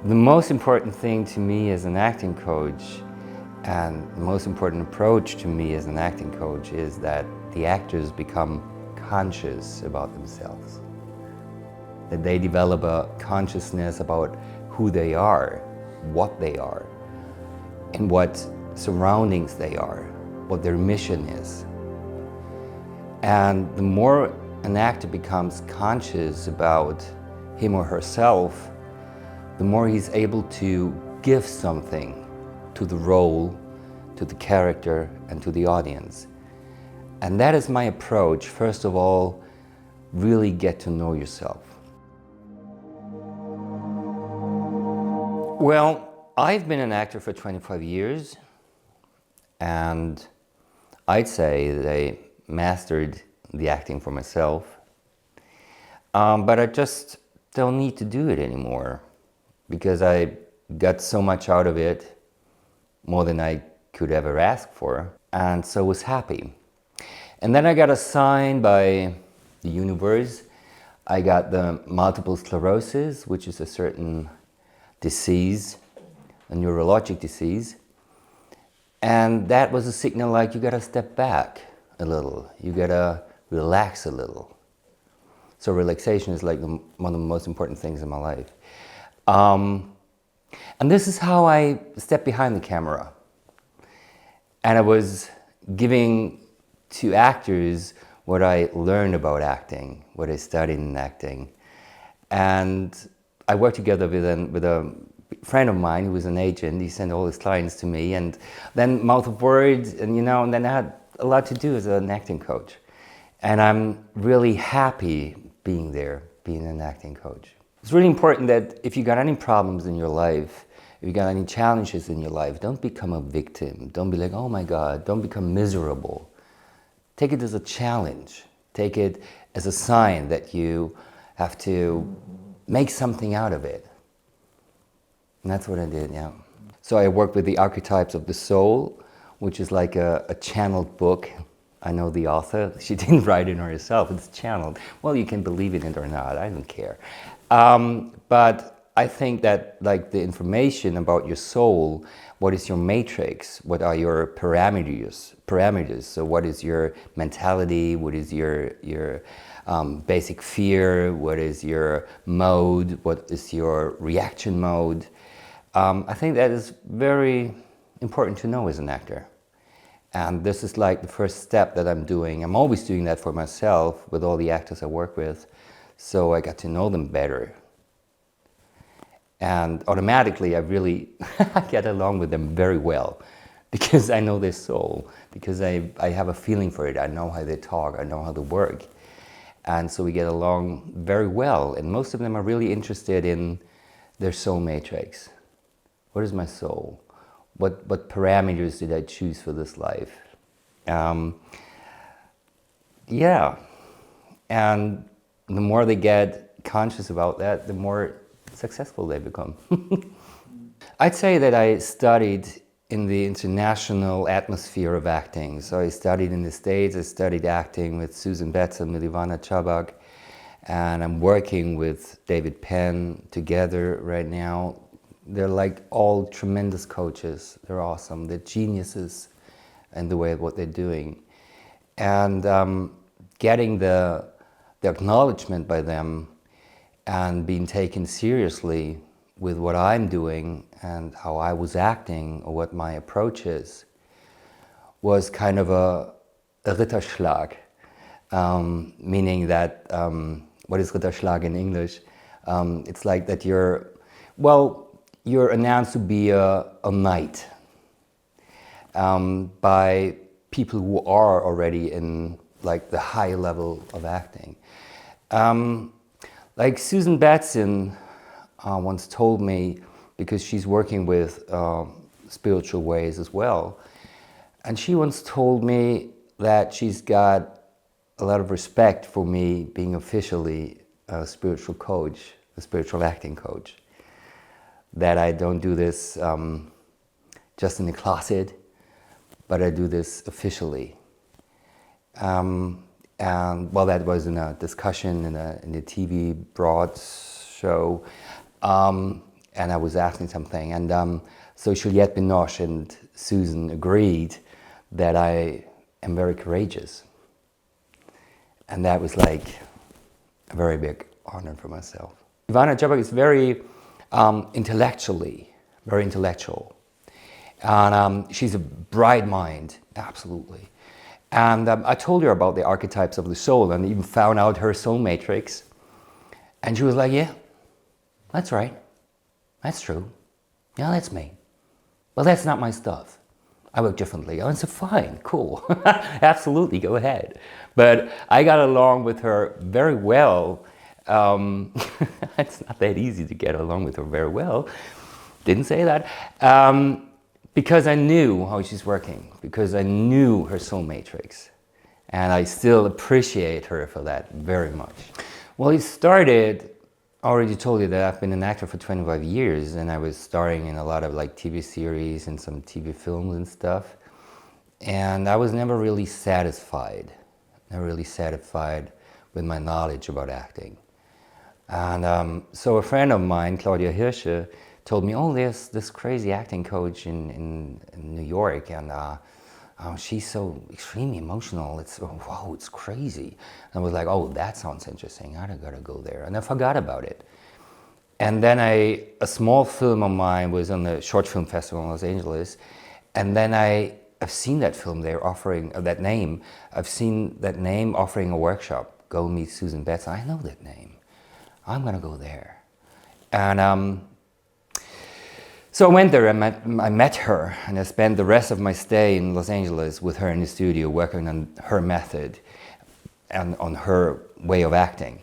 The most important thing to me as an acting coach, and the most important approach to me as an acting coach, is that the actors become conscious about themselves. That they develop a consciousness about who they are, what they are, and what surroundings they are, what their mission is. And the more an actor becomes conscious about him or herself, the more he's able to give something to the role, to the character, and to the audience. And that is my approach. First of all, really get to know yourself. Well, I've been an actor for 25 years, and I'd say that I mastered the acting for myself. But I just don't need to do it anymore, because I got so much out of it, more than I could ever ask for, and so was happy. And then I got assigned by the universe. I got the multiple sclerosis, which is a certain disease, a neurologic disease. And that was a signal like, you gotta step back a little, you gotta relax a little. So relaxation is like one of the most important things in my life. And this is how I stepped behind the camera. And I was giving to actors what I learned about acting, what I studied in acting. And I worked together with a friend of mine who was an agent. He sent all his clients to me, and then mouth of words, and and then I had a lot to do as an acting coach. And I'm really happy being there, being an acting coach. It's really important that if you got any problems in your life, if you got any challenges in your life, don't become a victim. Don't be like, oh my God, don't become miserable. Take it as a challenge. Take it as a sign that you have to make something out of it. And that's what I did, yeah. So I worked with the archetypes of the soul, which is like a channeled book. I know the author. She didn't write it herself. It's channeled. Well, you can believe in it or not. I don't care. But I think that like the information about your soul, what is your matrix? What are your parameters? So what is your mentality? What is your basic fear? What is your mode? What is your reaction mode? I think that is very important to know as an actor. And this is like the first step that I'm doing. I'm always doing that for myself with all the actors I work with. So I got to know them better. And automatically I really get along with them very well, because I know their soul, because I have a feeling for it. I know how they talk, I know how they work. And so we get along very well. And most of them are really interested in their soul matrix. What is my soul? What parameters did I choose for this life? Yeah, and the more they get conscious about that, the more successful they become. I'd say that I studied in the international atmosphere of acting. So I studied in the States, I studied acting with Susan Betts and with Ivana Chabak, and I'm working with David Penn together right now. They're like all tremendous coaches. They're awesome. They're geniuses in the way of what they're doing. And getting the acknowledgement by them and being taken seriously with what I'm doing and how I was acting or what my approach is was kind of a Ritterschlag, meaning that, what is Ritterschlag in English? It's like that you're announced to be a knight by people who are already in like the high level of acting. Like Susan Batson once told me, because she's working with spiritual ways as well, and she once told me that she's got a lot of respect for me being officially a spiritual coach, a spiritual acting coach. That I don't do this just in the closet, but I do this officially. And well, that was in a discussion in a TV broad show. and I was asking something, and so Juliette Binoche and Susan agreed that I am very courageous. And that was like a very big honor for myself. Ivana Jabak is very intellectual. And she's a bright mind, absolutely. And I told her about the archetypes of the soul and even found out her soul matrix. And she was like, yeah, that's right. That's true. Yeah, that's me. Well, that's not my stuff. I work differently. I said, fine, cool. Absolutely, go ahead. But I got along with her very well. It's not that easy to get along with her very well. Didn't say that. Because I knew how she's working, because I knew her soul matrix. And I still appreciate her for that very much. Well, it started, I already told you that I've been an actor for 25 years, and I was starring in a lot of like TV series and some TV films and stuff. And I was never really satisfied with my knowledge about acting. And so a friend of mine, Claudia Hirsche, told me, oh, there's this crazy acting coach in New York, and she's so extremely emotional. Whoa, it's crazy. And I was like, oh, that sounds interesting. I gotta go there. And I forgot about it. And then a small film of mine was on the Short Film Festival in Los Angeles. And then I've seen that film there offering, that name. I've seen that name offering a workshop. Go meet Susan Betts. I know that name. I'm gonna go there. And so I went there and I met her, and I spent the rest of my stay in Los Angeles with her in the studio, working on her method and on her way of acting.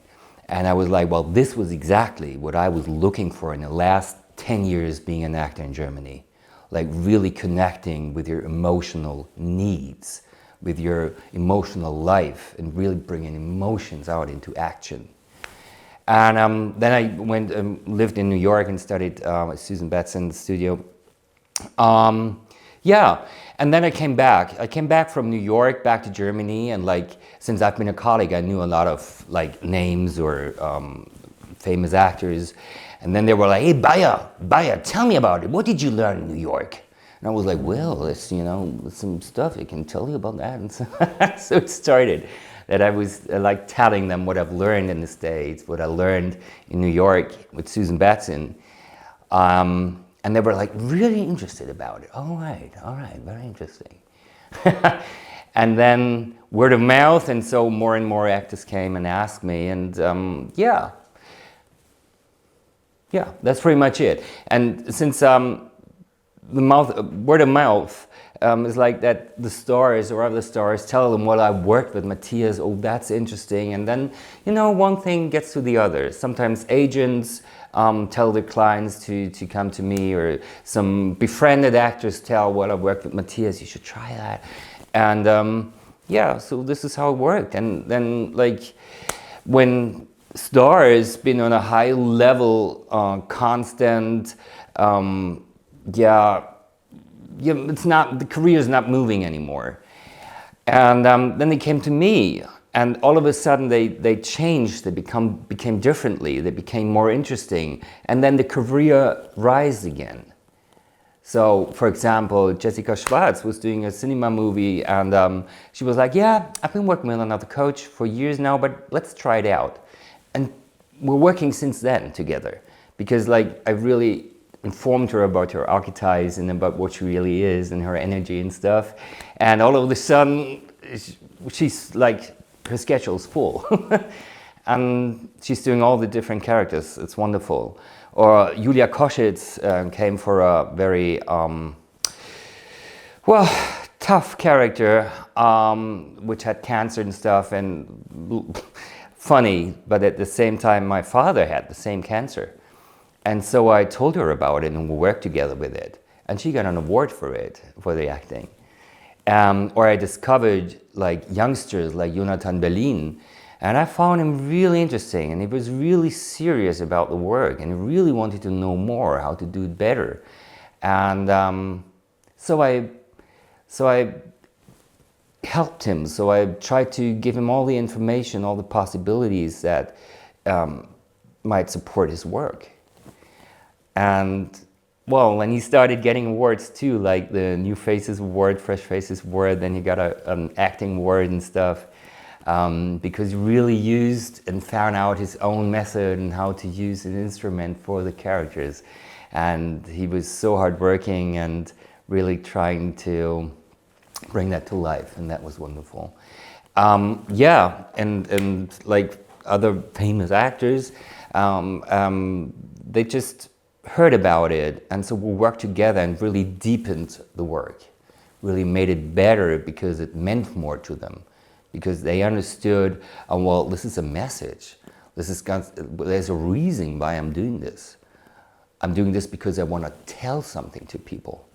And I was like, well, this was exactly what I was looking for in the last 10 years being an actor in Germany. Like really connecting with your emotional needs, with your emotional life, and really bringing emotions out into action. And then I went and lived in New York and studied with Susan Betts in the studio. Yeah, and then I came back. I came back from New York back to Germany, and like since I've been a colleague, I knew a lot of like names or famous actors. And then they were like, hey, Beier, tell me about it. What did you learn in New York? And I was like, well, it's, you know, some stuff I can tell you about that. And so it started. That I was like telling them what I've learned in the States, what I learned in New York with Susan Batson. And they were like really interested about it. All right, very interesting. And then word of mouth, and so more and more actors came and asked me, and yeah, that's pretty much it. And since word of mouth, it's like that the stars or other stars tell them, well, I worked with Matthias, oh, that's interesting. And then, you know, one thing gets to the other. Sometimes agents tell their clients to come to me, or some befriended actors tell, well, I worked with Matthias, you should try that. And yeah, so this is how it worked. And then like when stars been on a high level, constant, it's not, the career is not moving anymore. And then they came to me, and all of a sudden they changed, they became differently, they became more interesting, and then the career rise again. So, for example, Jessica Schwartz was doing a cinema movie, and she was like, yeah, I've been working with another coach for years now, but let's try it out. And we're working since then together, because like I really informed her about her archetypes and about what she really is and her energy and stuff. And all of a sudden, she's like, her schedule's full. And she's doing all the different characters. It's wonderful. Or Julia Koschitz came for a very, tough character, which had cancer and stuff, and funny, but at the same time, my father had the same cancer. And so I told her about it, and we worked together with it. And she got an award for it, for the acting. Or I discovered like youngsters like Jonathan Berlin, and I found him really interesting, and he was really serious about the work, and he really wanted to know more, how to do it better. And so I helped him. So I tried to give him all the information, all the possibilities that might support his work. And well, when he started getting awards too, like the New Faces Award, Fresh Faces Award, then he got an acting award and stuff, because he really used and found out his own method and how to use an instrument for the characters. And he was so hardworking and really trying to bring that to life, and that was wonderful. Yeah, and like other famous actors, they just heard about it, and so we worked together and really deepened the work, really made it better because it meant more to them, because they understood, well, this is a message. There's a reason why I'm doing this. I'm doing this because I want to tell something to people.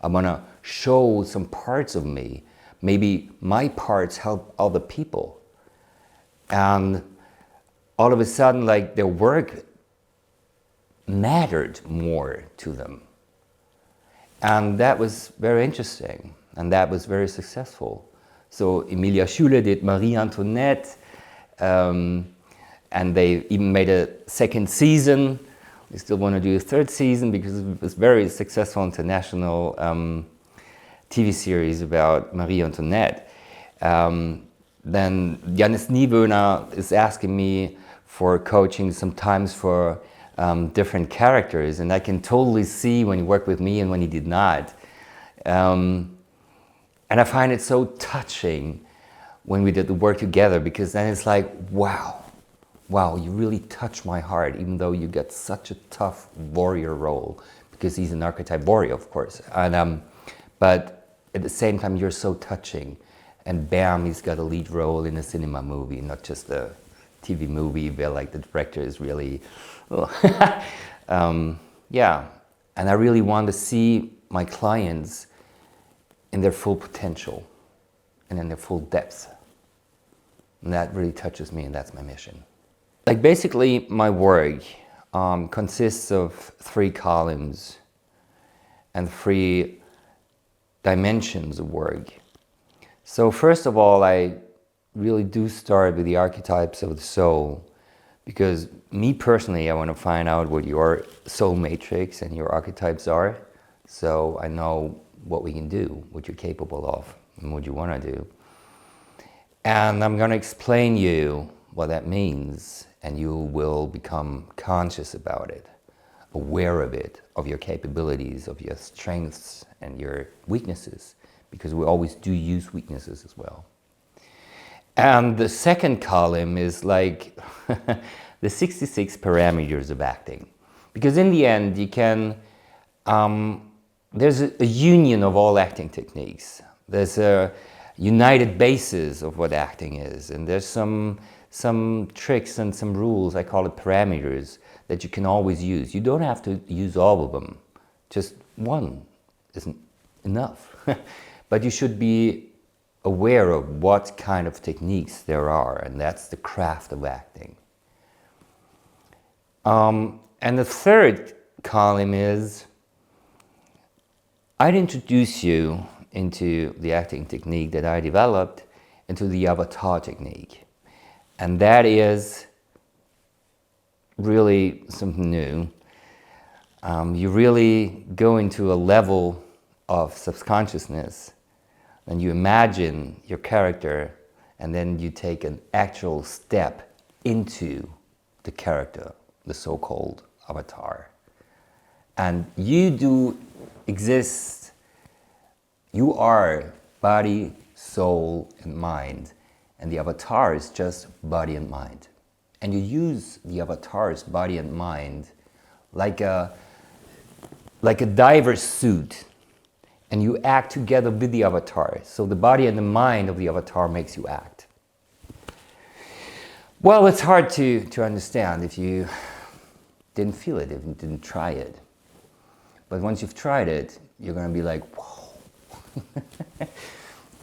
I want to show some parts of me. Maybe my parts help other people. And all of a sudden, like, their work mattered more to them. And that was very interesting, and that was very successful. So Emilia Schuler did Marie Antoinette, and they even made a second season. They still want to do a third season because it was very successful international TV series about Marie Antoinette. Then Jannis Niewöhner is asking me for coaching sometimes for different characters, and I can totally see when he worked with me and when he did not. And I find it so touching when we did the work together, because then it's like, wow, you really touch my heart, even though you get such a tough warrior role, because he's an archetype warrior, of course. And but at the same time, you're so touching, and bam, he's got a lead role in a cinema movie, not just a TV movie where like the director is really, yeah. And I really want to see my clients in their full potential and in their full depth. And that really touches me, and that's my mission. Like, basically, my work consists of 3 columns and 3 dimensions of work. So first of all, I really do start with the archetypes of the soul, because me personally, I want to find out what your soul matrix and your archetypes are, so I know what we can do, what you're capable of, and what you want to do. And I'm going to explain you what that means, and you will become conscious about it, aware of it, of your capabilities, of your strengths and your weaknesses, because we always do use weaknesses as well. And the second column is like the 66 parameters of acting, because in the end you can, there's a union of all acting techniques. There's a united basis of what acting is, and there's some tricks and some rules, I call it parameters, that you can always use. You don't have to use all of them, just one isn't enough. But you should be aware of what kind of techniques there are, and that's the craft of acting. And the third column is, I'd introduce you into the acting technique that I developed, into the avatar technique. And that is really something new. You really go into a level of subconsciousness, and you imagine your character, and then you take an actual step into the character, the so-called avatar. And you do exist. You are body, soul, and mind. And the avatar is just body and mind. And you use the avatar's body and mind like a diver's suit. And you act together with the avatar. So the body and the mind of the avatar makes you act. Well, it's hard to understand if you didn't feel it, if you didn't try it. But once you've tried it, you're going to be like, whoa.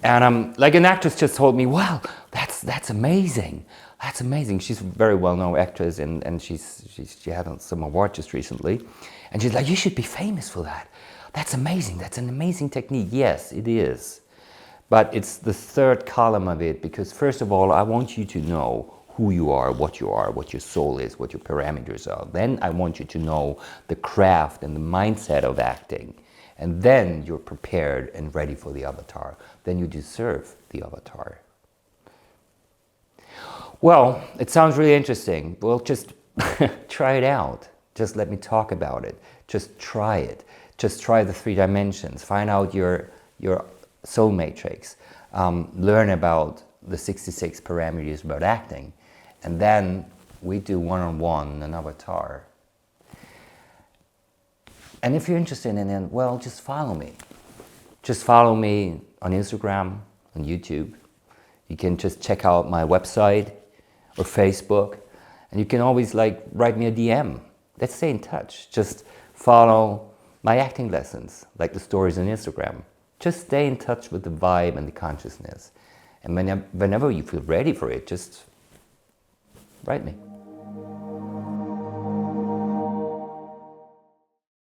And like an actress just told me, wow, that's amazing. That's amazing. She's a very well-known actress, and she had some award just recently. And she's like, you should be famous for that. That's amazing. That's an amazing technique. Yes, it is. But it's the third column of it, because first of all, I want you to know who you are, what your soul is, what your parameters are. Then I want you to know the craft and the mindset of acting. And then you're prepared and ready for the avatar. Then you deserve the avatar. Well, it sounds really interesting. Well, just try it out. Just let me talk about it. Just try it. Just try the 3 dimensions. Find out your soul matrix. Learn about the 66 parameters about acting. And then we do one-on-one an avatar. And if you're interested in it, well, just follow me. Just follow me on Instagram, on YouTube. You can just check out my website or Facebook. And you can always write me a DM. Let's stay in touch. Just follow my acting lessons, like the stories on Instagram. Just stay in touch with the vibe and the consciousness. And whenever you feel ready for it, just write me.